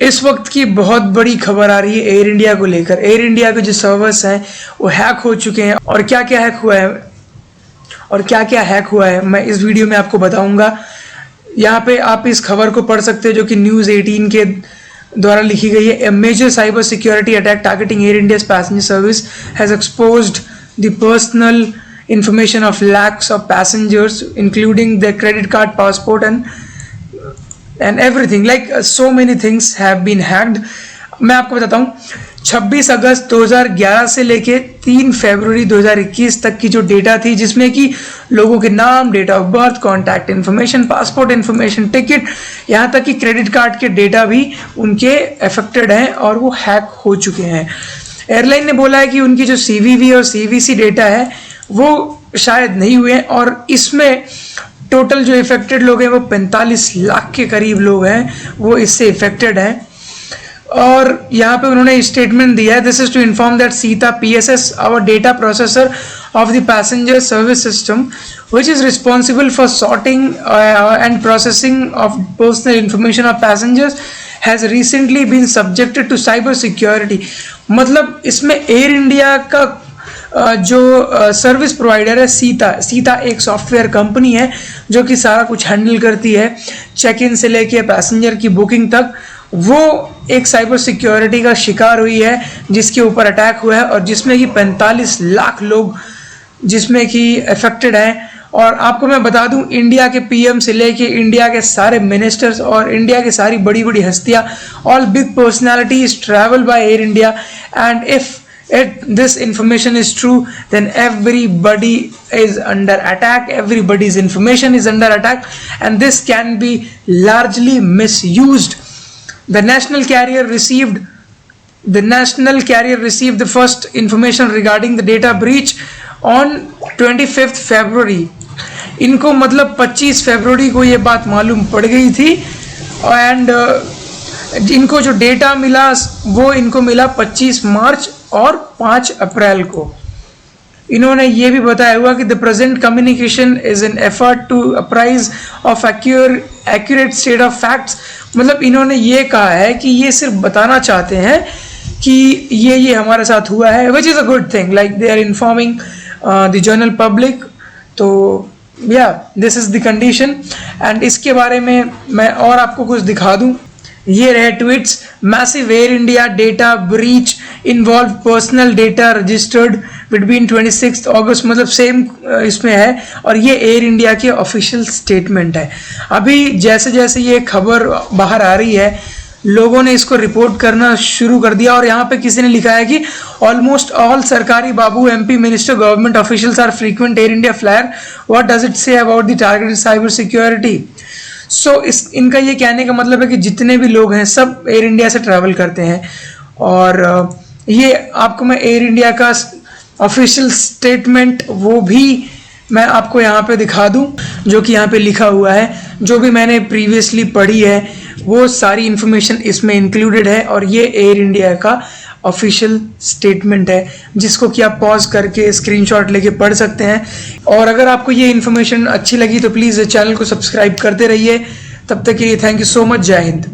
इस वक्त की बहुत बड़ी खबर आ रही है एयर इंडिया को लेकर। एयर इंडिया के जो सर्वर्स हैं वो हैक हो चुके हैं और क्या क्या हैक हुआ है मैं इस वीडियो में आपको बताऊंगा। यहाँ पे आप इस खबर को पढ़ सकते हो जो कि न्यूज़ 18 के द्वारा लिखी गई है। A major cyber security attack targeting Air India's passenger service has exposed the personal information of lakhs of passengers including their credit card, passport and everything, like so many things have been hacked। मैं आपको बताता हूँ 26 अगस्त 2011 से लेके 3 फरवरी 2021 तक की जो data थी, जिसमें कि लोगों के नाम, date of birth, contact information, passport information, ticket, यहाँ तक कि क्रेडिट कार्ड के डेटा भी उनके अफेक्टेड हैं और वो हैक हो चुके हैं। एयरलाइन ने बोला है कि उनकी जो CVV और CVC डेटा है वो शायद नहीं हुए हैं और इसमें टोटल जो इफेक्टेड लोग हैं वो 45 लाख के करीब लोग हैं वो इससे इफेक्टेड हैं। और यहाँ पे उन्होंने स्टेटमेंट दिया है, this is to inform that SITA PSS our data processor of the passenger service system which is responsible for sorting and processing of personal information of passengers has recently been subjected to cyber security। मतलब इसमें air India का जो service provider है सीता एक software company है जो कि सारा कुछ हैंडल करती है, चेक इन से लेके पैसेंजर की बुकिंग तक। वो एक साइबर सिक्योरिटी का शिकार हुई है जिसके ऊपर अटैक हुआ है और जिसमें कि 45 लाख लोग जिसमें कि अफेक्टेड हैं। और आपको मैं बता दूं, इंडिया के PM से लेके इंडिया के सारे मिनिस्टर्स और इंडिया की सारी बड़ी बड़ी हस्तियां, all big personalities travel by air India and if this information is true then everybody is under attack, everybody's information is under attack and this can be largely misused। The national carrier received the first information regarding the data breach on 25th February। इनको मतलब 25 फरवरी को ये बात मालूम पड़ गई थी and इनको जो डेटा मिला वो इनको मिला 25 मार्च और 5 अप्रैल को। इन्होंने ये भी बताया हुआ कि the present communication is an effort to apprise of accurate state of facts. मतलब इन्होंने ये कहा है कि ये सिर्फ बताना चाहते हैं कि ये हमारे साथ हुआ है, which is a good thing, like they are informing the general public. तो या this is the condition and इसके बारे में मैं और आपको कुछ दिखा दूँ। ये रहे tweets, massive air India data breach involve personal data registered between 26 अगस्त, मतलब सेम इसमें है और ये एयर इंडिया के ऑफिशियल स्टेटमेंट है। अभी जैसे जैसे ये खबर बाहर आ रही है लोगों ने इसको रिपोर्ट करना शुरू कर दिया और यहाँ पे किसी ने लिखा है कि ऑलमोस्ट ऑल सरकारी babu, MP minister, government officials are frequent Air India flyer, what does it say about the targeted cyber security. So इनका ये कहने का मतलब है कि जितने भी लोग हैं सब एयर इंडिया से ट्रैवल करते हैं। और ये आपको मैं एयर इंडिया का ऑफिशियल स्टेटमेंट वो भी मैं आपको यहाँ पे दिखा दूँ जो कि यहाँ पे लिखा हुआ है। जो भी मैंने प्रीवियसली पढ़ी है वो सारी इन्फॉर्मेशन इसमें इंक्लूडेड है और ये एयर इंडिया का ऑफिशियल स्टेटमेंट है जिसको कि आप पॉज करके स्क्रीनशॉट लेके पढ़ सकते हैं। और अगर आपको ये इन्फॉर्मेशन अच्छी लगी तो प्लीज़ चैनल को सब्सक्राइब करते रहिए। तब तक के लिए थैंक यू सो मच। जय हिंद।